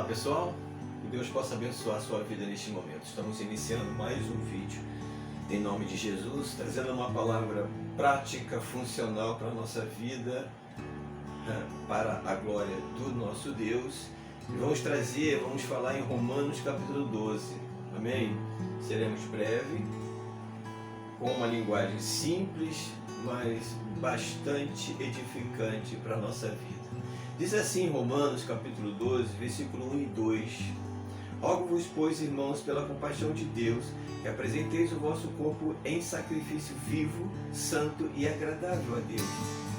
pessoal, que Deus possa abençoar a sua vida neste momento. Estamos iniciando mais um vídeo em nome de Jesus, trazendo uma palavra prática, funcional para a nossa vida, para a glória do nosso Deus. E vamos falar em Romanos capítulo 12, amém? Seremos breve, com uma linguagem simples, mas bastante edificante para a nossa vida. Diz assim Romanos capítulo 12, versículo 1 e 2: Rogo-vos, pois, irmãos, pela compaixão de Deus, que apresenteis o vosso corpo em sacrifício vivo, santo e agradável a Deus,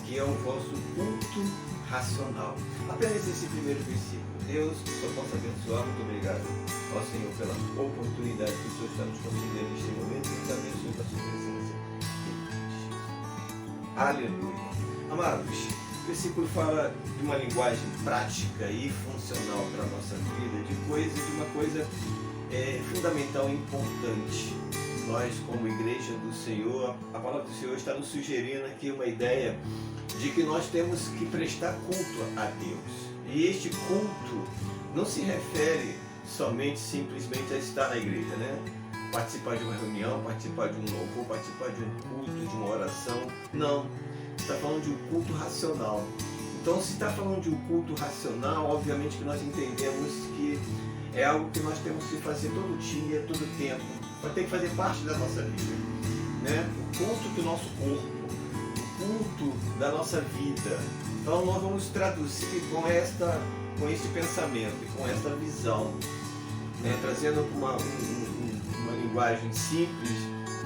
que é o vosso culto racional. Apenas esse primeiro versículo. Deus, que só possa abençoar. Muito obrigado ao Senhor pela oportunidade que o Senhor está nos concedendo neste momento, e nos abençoe com a sua presença. Aleluia. Amados, o versículo fala de uma linguagem prática e funcional para a nossa vida, de uma coisa fundamental e importante. Nós, como igreja do Senhor, a palavra do Senhor está nos sugerindo aqui uma ideia de que nós temos que prestar culto a Deus. E este culto não se refere simplesmente a estar na igreja, né? Participar de uma reunião, participar de um louvor, participar de um culto, de uma oração. Não. Está falando de um culto racional. Então, se está falando de um culto racional, obviamente que nós entendemos que é algo que nós temos que fazer todo dia, todo tempo. Vai ter que fazer parte da nossa vida, né? O culto do nosso corpo, o culto da nossa vida. Então, nós vamos traduzir com este pensamento e com esta visão, né? Trazendo uma linguagem simples,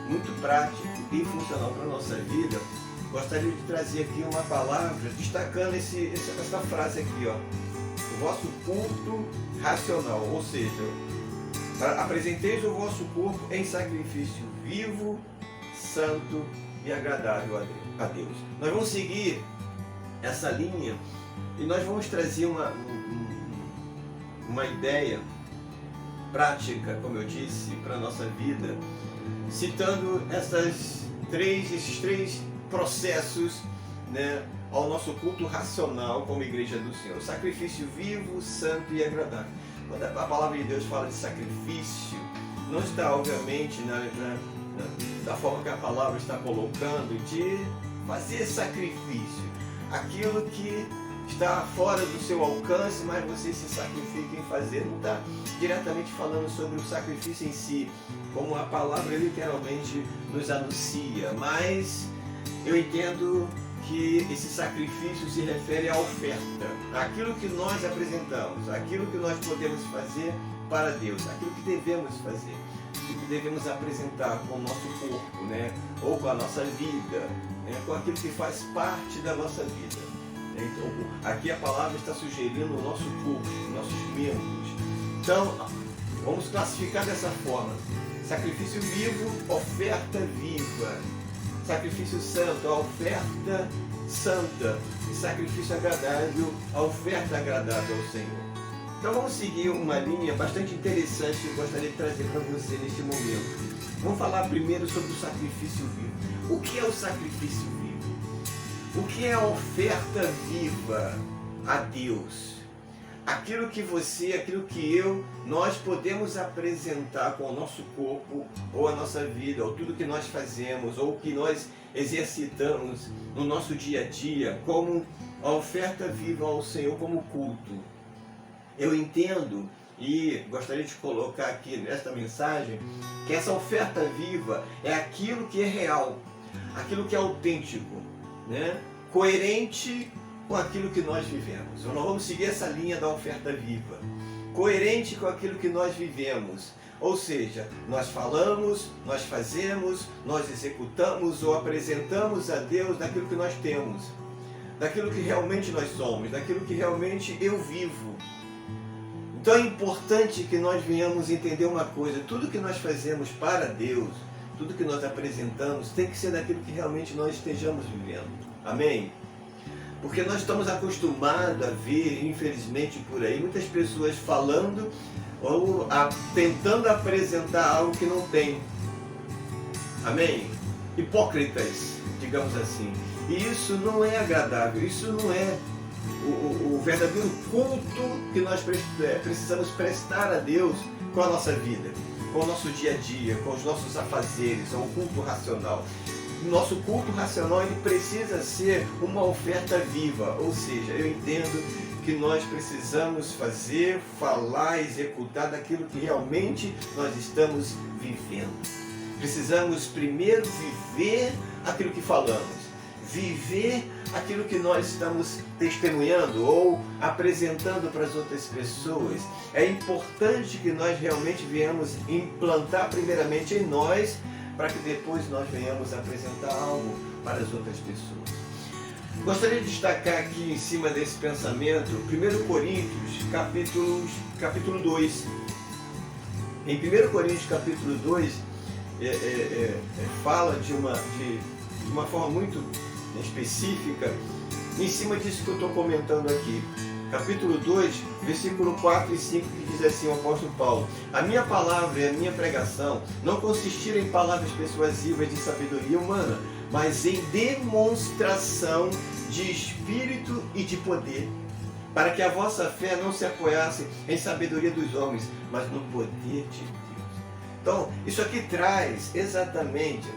muito prática e funcional para a nossa vida. Gostaria de trazer aqui uma palavra destacando essa frase aqui, ó. O vosso culto racional, ou seja, apresenteis o vosso corpo em sacrifício vivo, santo e agradável a Deus. Nós vamos seguir essa linha e nós vamos trazer uma ideia prática, como eu disse, para a nossa vida, citando esses três processos, né, ao nosso culto racional como igreja do Senhor. Sacrifício vivo, santo e agradável. Quando a palavra de Deus fala de sacrifício, não está obviamente da forma que a palavra está colocando, de fazer sacrifício, aquilo que está fora do seu alcance, mas você se sacrifica em fazer. Não está diretamente falando sobre o sacrifício em si, como a palavra literalmente nos anuncia, mas eu entendo que esse sacrifício se refere à oferta, aquilo que nós apresentamos, aquilo que nós podemos fazer para Deus, aquilo que devemos fazer, aquilo que devemos apresentar com o nosso corpo, né? Ou com a nossa vida, né? Com aquilo que faz parte da nossa vida. Então, aqui a palavra está sugerindo o nosso corpo, os nossos membros. Então, vamos classificar dessa forma: sacrifício vivo, oferta viva. Sacrifício santo, a oferta santa. E sacrifício agradável, a oferta agradável ao Senhor. Então vamos seguir uma linha bastante interessante que eu gostaria de trazer para você neste momento. Vamos falar primeiro sobre o sacrifício vivo. O que é o sacrifício vivo? O que é a oferta viva a Deus? Aquilo que nós podemos apresentar com o nosso corpo, ou a nossa vida, ou tudo que nós fazemos, ou que nós exercitamos no nosso dia a dia, como a oferta viva ao Senhor, como culto. Eu entendo e gostaria de colocar aqui nesta mensagem que essa oferta viva é aquilo que é real, aquilo que é autêntico, né? Coerente com aquilo que nós vivemos. Nós vamos seguir essa linha da oferta viva, coerente com aquilo que nós vivemos, ou seja, nós falamos, nós fazemos, nós executamos ou apresentamos a Deus daquilo que nós temos, daquilo que realmente nós somos, daquilo que realmente eu vivo. Então é importante que nós venhamos entender uma coisa: tudo que nós fazemos para Deus, tudo que nós apresentamos, tem que ser daquilo que realmente nós estejamos vivendo. Amém? Porque nós estamos acostumados a ver, infelizmente por aí, muitas pessoas falando ou tentando apresentar algo que não tem. Amém? Hipócritas, digamos assim. E isso não é agradável, isso não é o verdadeiro culto que nós precisamos prestar a Deus com a nossa vida, com o nosso dia a dia, com os nossos afazeres, é um culto racional. O nosso culto racional ele precisa ser uma oferta viva, ou seja, eu entendo que nós precisamos fazer, falar, executar daquilo que realmente nós estamos vivendo. Precisamos primeiro viver aquilo que falamos, viver aquilo que nós estamos testemunhando ou apresentando para as outras pessoas. É importante que nós realmente venhamos implantar primeiramente em nós, para que depois nós venhamos apresentar algo para as outras pessoas. Gostaria de destacar aqui em cima desse pensamento 1 Coríntios capítulo 2. Em 1 Coríntios capítulo 2 fala de uma forma muito específica em cima disso que eu estou comentando aqui. Capítulo 2, versículo 4 e 5, que diz assim o apóstolo Paulo: a minha palavra e a minha pregação não consistiram em palavras persuasivas de sabedoria humana, mas em demonstração de espírito e de poder, para que a vossa fé não se apoiasse em sabedoria dos homens, mas no poder de Deus. Então, isso aqui traz exatamente,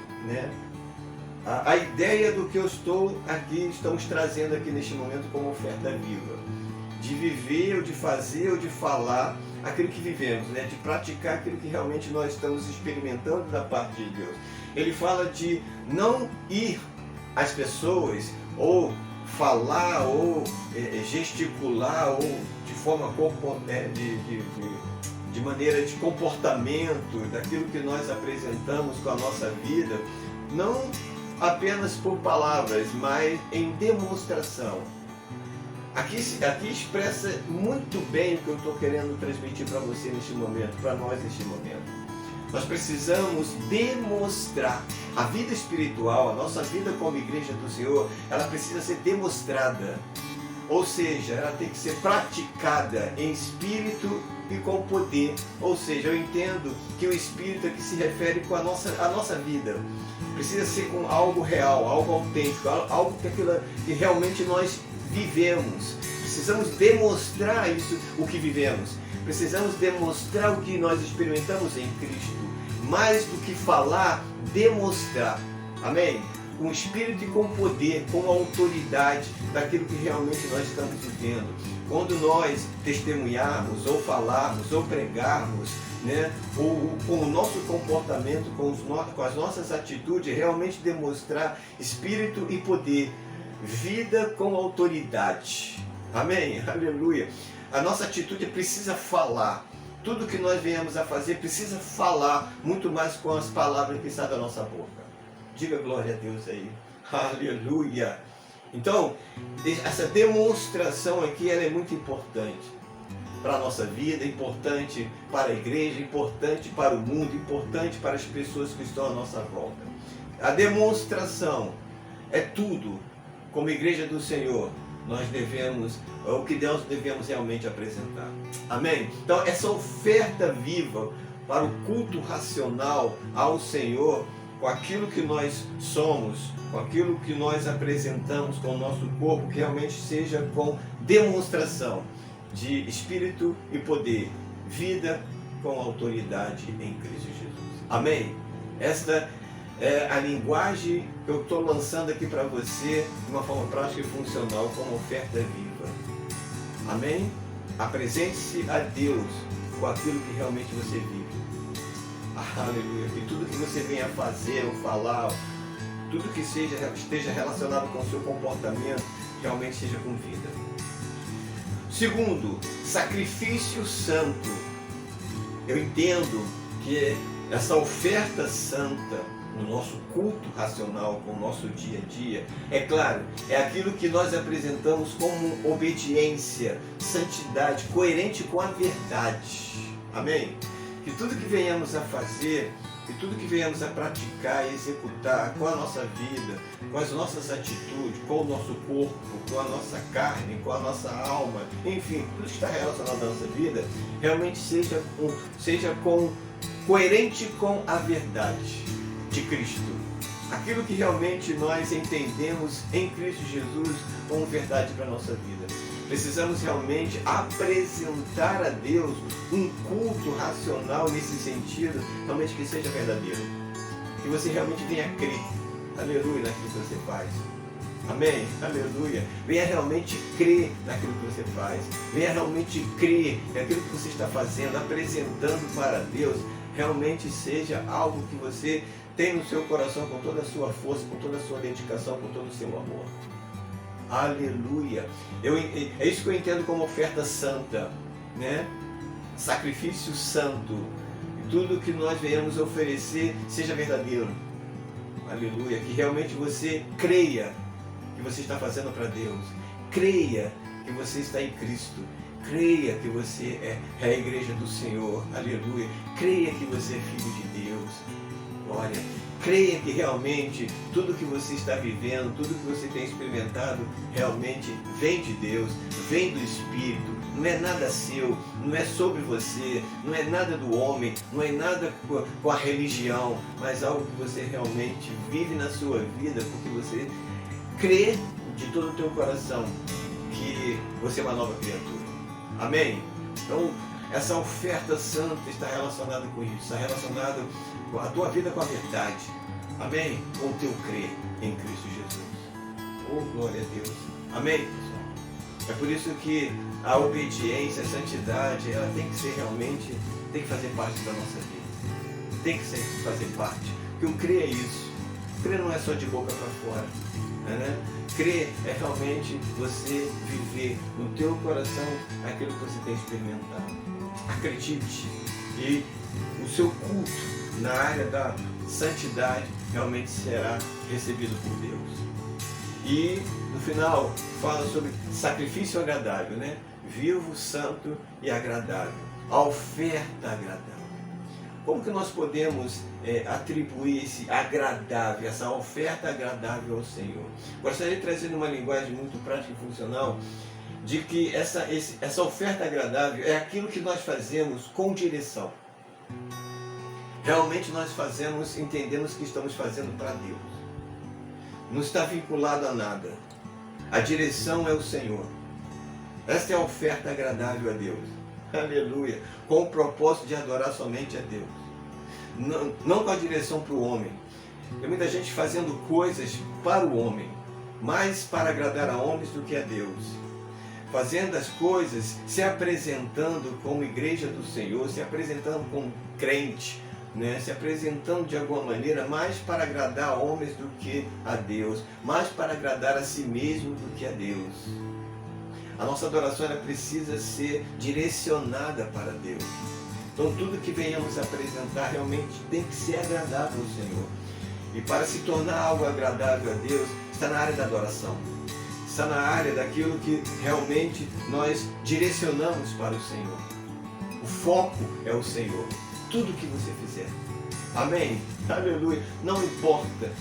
a ideia do que estamos trazendo aqui neste momento como oferta viva. De viver, ou de fazer, ou de falar aquilo que vivemos, de praticar aquilo que realmente nós estamos experimentando da parte de Deus. Ele fala de não ir às pessoas, ou falar, ou gesticular, ou de forma de maneira de comportamento, daquilo que nós apresentamos com a nossa vida, não apenas por palavras, mas em demonstração. Aqui expressa muito bem o que eu estou querendo transmitir para você neste momento, para nós neste momento. Nós precisamos demonstrar a vida espiritual, a nossa vida como igreja do Senhor, ela precisa ser demonstrada. Ou seja, ela tem que ser praticada em espírito e com poder. Ou seja, eu entendo que o espírito aqui se refere com a nossa vida. Precisa ser com algo real, algo autêntico, algo que realmente nós vivemos. Precisamos demonstrar isso, o que vivemos. Precisamos demonstrar o que nós experimentamos em Cristo. Mais do que falar, demonstrar. Amém? Com espírito e com poder, com autoridade daquilo que realmente nós estamos vivendo. Quando nós testemunharmos, ou falarmos, ou pregarmos, ou com o nosso comportamento, com as nossas atitudes, realmente demonstrar espírito e poder. Vida com autoridade. Amém? Aleluia. A nossa atitude precisa falar. Tudo que nós venhamos a fazer precisa falar muito mais com as palavras que saem da nossa boca. Diga glória a Deus aí. Aleluia. Então, essa demonstração aqui ela é muito importante para a nossa vida, importante para a igreja, importante para o mundo, importante para as pessoas que estão à nossa volta. A demonstração é tudo. Como igreja do Senhor, nós devemos, o que Deus devemos realmente apresentar. Amém? Então, essa oferta viva para o culto racional ao Senhor, com aquilo que nós somos, com aquilo que nós apresentamos com o nosso corpo, que realmente seja com demonstração de espírito e poder, vida com autoridade em Cristo Jesus. Amém? Esta é a linguagem que eu estou lançando aqui para você de uma forma prática e funcional como oferta viva. Amém? Apresente-se a Deus com aquilo que realmente você vive. Aleluia. E tudo que você venha fazer ou falar, tudo que esteja relacionado com o seu comportamento, realmente seja com vida. Segundo, sacrifício santo. Eu entendo que essa oferta santa no nosso culto racional, com o nosso dia a dia, é claro, é aquilo que nós apresentamos como obediência, santidade, coerente com a verdade. Amém? Que tudo que venhamos a fazer, que tudo que venhamos a praticar e executar com a nossa vida, com as nossas atitudes, com o nosso corpo, com a nossa carne, com a nossa alma, enfim, tudo que está relacionado à nossa vida, realmente seja coerente com a verdade de Cristo. Aquilo que realmente nós entendemos em Cristo Jesus como verdade para a nossa vida. Precisamos realmente apresentar a Deus um culto racional nesse sentido, realmente que seja verdadeiro. Que você realmente venha crer, aleluia, naquilo que você faz. Amém? Aleluia. Venha realmente crer naquilo que você faz. Venha realmente crer naquilo que você está fazendo, apresentando para Deus, realmente seja algo que você tem no seu coração com toda a sua força, com toda a sua dedicação, com todo o seu amor. Aleluia. É isso que eu entendo como oferta santa, né? Sacrifício santo. E tudo que nós venhamos oferecer seja verdadeiro. Aleluia. Que realmente você creia que você está fazendo para Deus. Creia que você está em Cristo. Creia que você é a igreja do Senhor. Aleluia. Creia que você é filho de Deus. Glória. Creia que realmente tudo que você está vivendo, tudo que você tem experimentado, realmente vem de Deus, vem do Espírito. Não é nada seu, não é sobre você, não é nada do homem, não é nada com a religião, mas algo que você realmente vive na sua vida, porque você crê de todo o teu coração que você é uma nova criatura. Amém? Então, essa oferta santa está relacionada com isso, está relacionada com a tua vida com a verdade. Amém? Com o teu crer em Cristo Jesus. Oh, glória a Deus. Amém, pessoal? É por isso que a obediência, a santidade, ela tem que ser realmente, tem que fazer parte da nossa vida. Tem que fazer parte. Porque o crer é isso. Crer não é só de boca para fora. Né? Crer é realmente você viver no teu coração aquilo que você tem experimentado. Acredite. E o seu culto na área da santidade realmente será recebido por Deus. E no final fala sobre sacrifício agradável, né? Vivo, santo e agradável. A oferta agradável. Como que nós podemos atribuir esse agradável, essa oferta agradável ao Senhor? Gostaria de trazer uma linguagem muito prática e funcional de que essa oferta agradável é aquilo que nós fazemos com direção. Realmente nós fazemos, entendemos que estamos fazendo para Deus. Não está vinculado a nada. A direção é o Senhor. Esta é a oferta agradável a Deus. Aleluia. Com o propósito de adorar somente a Deus. Não com a direção para o homem. Tem muita gente fazendo coisas para o homem, mais para agradar a homens do que a Deus. Fazendo as coisas, se apresentando como igreja do Senhor, se apresentando como crente, né? Se apresentando de alguma maneira mais para agradar a homens do que a Deus, mais para agradar a si mesmo do que a Deus. A nossa adoração ela precisa ser direcionada para Deus. Então tudo que venhamos apresentar realmente tem que ser agradável ao Senhor. E para se tornar algo agradável a Deus, está na área da adoração. Está na área daquilo que realmente nós direcionamos para o Senhor. O foco é o Senhor. Tudo que você fizer. Amém? Aleluia. Não importa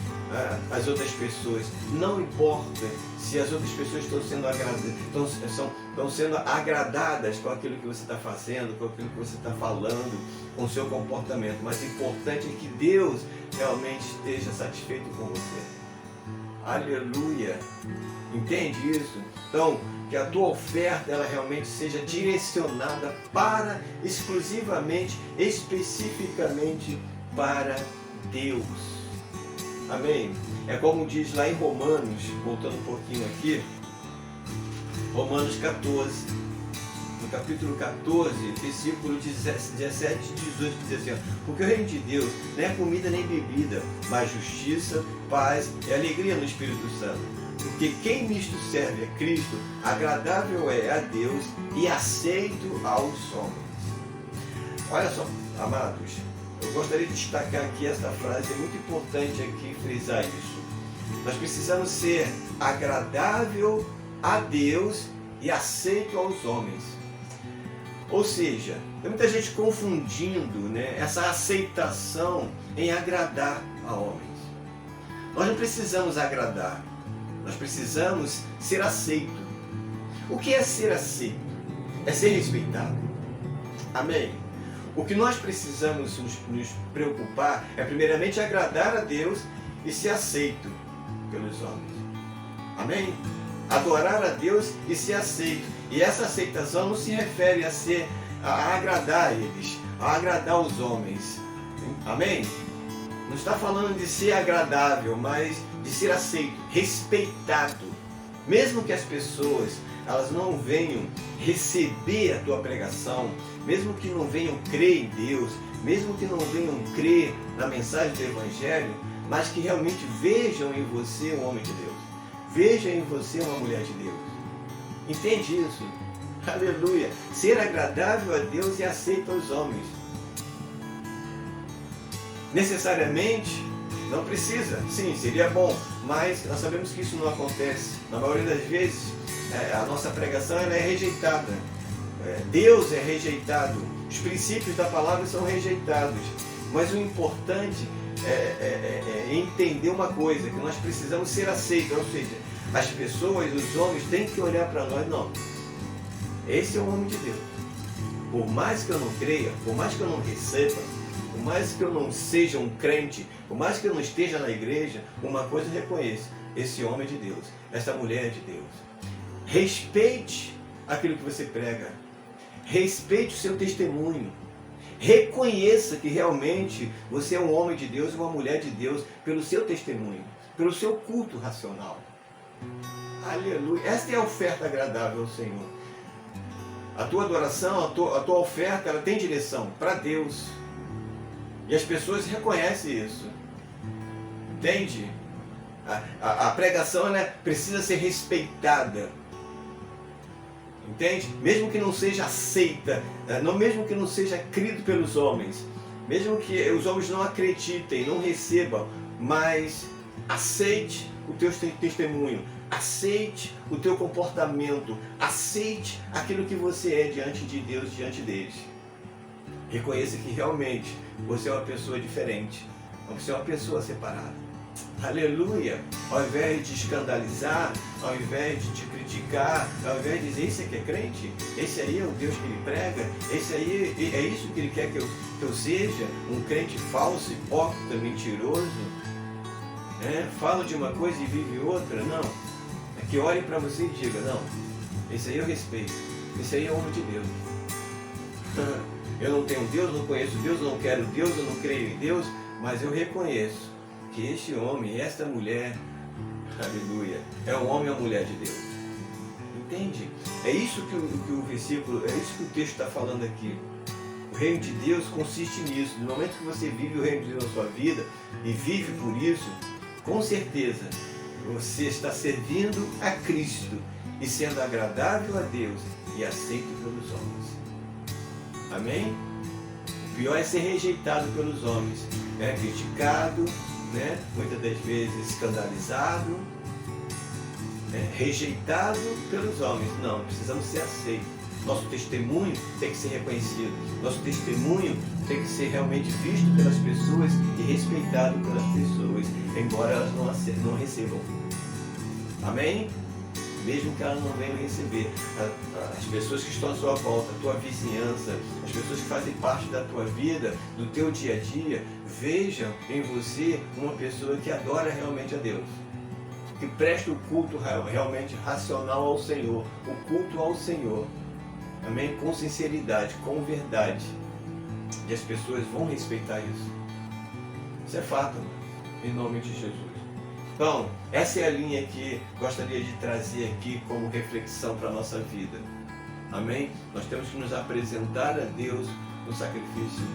as outras pessoas. Não importa se as outras pessoas estão sendo agradadas com aquilo que você está fazendo, com aquilo que você está falando, com o seu comportamento. Mas o importante é que Deus realmente esteja satisfeito com você. Aleluia. Entende isso? Então, que a tua oferta ela realmente seja direcionada para, exclusivamente, especificamente para Deus. Amém? É como diz lá em Romanos, voltando um pouquinho aqui, Romanos 14, no capítulo 14, versículo 17 e 18, diz assim, porque o reino de Deus não é comida nem bebida, mas justiça, paz e alegria no Espírito Santo. Porque quem nisto serve a Cristo, agradável é a Deus e aceito aos homens. Olha só, amados, eu gostaria de destacar aqui esta frase, é muito importante aqui frisar isso. Nós precisamos ser agradável a Deus e aceito aos homens. Ou seja, tem muita gente confundindo, né, essa aceitação em agradar a homens. Nós não precisamos agradar. Nós precisamos ser aceito. O que é ser aceito? É ser respeitado. Amém? O que nós precisamos nos preocupar é primeiramente agradar a Deus e ser aceito pelos homens. Amém? adorar a Deus e ser aceito. E essa aceitação não se refere a agradar a eles, a agradar os homens. Amém? Não está falando de ser agradável, mas de ser aceito, respeitado. Mesmo que as pessoas elas não venham receber a tua pregação, mesmo que não venham crer em Deus, mesmo que não venham crer na mensagem do Evangelho, mas que realmente vejam em você um homem de Deus, vejam em você uma mulher de Deus. Entende isso? Aleluia! Ser agradável a Deus e aceito aos homens. Necessariamente, não precisa. Sim, seria bom, mas nós sabemos que isso não acontece. Na maioria das vezes, a nossa pregação ela é rejeitada. Deus é rejeitado. Os princípios da palavra são rejeitados. Mas o importante é entender uma coisa, que nós precisamos ser aceitos. Ou seja, as pessoas, os homens, têm que olhar para nós. Não, esse é o homem de Deus. Por mais que eu não creia, por mais que eu não receba, por mais que eu não seja um crente, por mais que eu não esteja na igreja, uma coisa eu reconheço: esse homem é de Deus, essa mulher é de Deus. Respeite aquilo que você prega, respeite o seu testemunho, reconheça que realmente você é um homem de Deus e uma mulher de Deus pelo seu testemunho, pelo seu culto racional. Aleluia! Esta é a oferta agradável ao Senhor. A tua adoração, a tua oferta, ela tem direção para Deus. E as pessoas reconhecem isso. Entende? A pregação ela precisa ser respeitada. Entende? Mesmo que não seja aceita, mesmo que não seja crido pelos homens, mesmo que os homens não acreditem, não recebam, mas aceite o teu testemunho, aceite o teu comportamento, aceite aquilo que você é diante de Deus, diante deles. Reconheça que realmente você é uma pessoa diferente, você é uma pessoa separada. Aleluia! Ao invés de escandalizar, ao invés de te criticar, ao invés de dizer: esse aqui é crente, esse aí é o Deus que ele prega, esse aí é isso que ele quer que eu seja, um crente falso, hipócrita, mentiroso, fala de uma coisa e vive outra. Não, é que olhe para você e diga: não, esse aí eu respeito, esse aí é homem de Deus. Eu não tenho Deus, não conheço Deus, eu não quero Deus, eu não creio em Deus, mas eu reconheço que este homem, esta mulher, aleluia, é um homem ou mulher de Deus. Entende? É isso que o versículo, é isso que o texto está falando aqui. O reino de Deus consiste nisso. No momento que você vive o reino de Deus na sua vida e vive por isso, com certeza você está servindo a Cristo e sendo agradável a Deus e aceito pelos homens. Amém? O pior é ser rejeitado pelos homens, criticado, muitas das vezes escandalizado, rejeitado pelos homens. Não, precisamos ser aceitos. Nosso testemunho tem que ser reconhecido. Nosso testemunho tem que ser realmente visto pelas pessoas e respeitado pelas pessoas, embora elas não recebam. Amém? Mesmo que elas não venham receber. As pessoas que estão à sua volta, a tua vizinhança, as pessoas que fazem parte da tua vida, do teu dia a dia, vejam em você uma pessoa que adora realmente a Deus, que presta o culto realmente racional ao Senhor, o culto ao Senhor. Amém? Com sinceridade, com verdade. E as pessoas vão respeitar isso. Isso é fato, em nome de Jesus. Então, essa é a linha que gostaria de trazer aqui como reflexão para a nossa vida. Amém? Nós temos que nos apresentar a Deus no sacrifício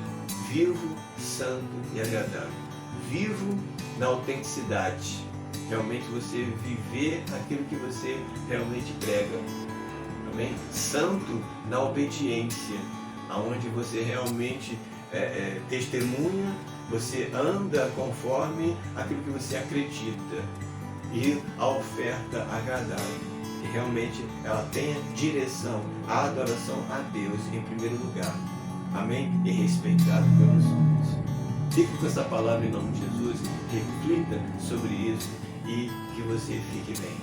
vivo, santo e agradável. Vivo na autenticidade. Realmente você viver aquilo que você realmente prega. Amém? Santo na obediência, aonde você realmente testemunha, você anda conforme aquilo que você acredita, e a oferta agradável, que realmente ela tenha direção, a adoração a Deus em primeiro lugar. Amém? E respeitado pelos homens. Fique com essa palavra em nome de Jesus, reflita sobre isso e que você fique bem.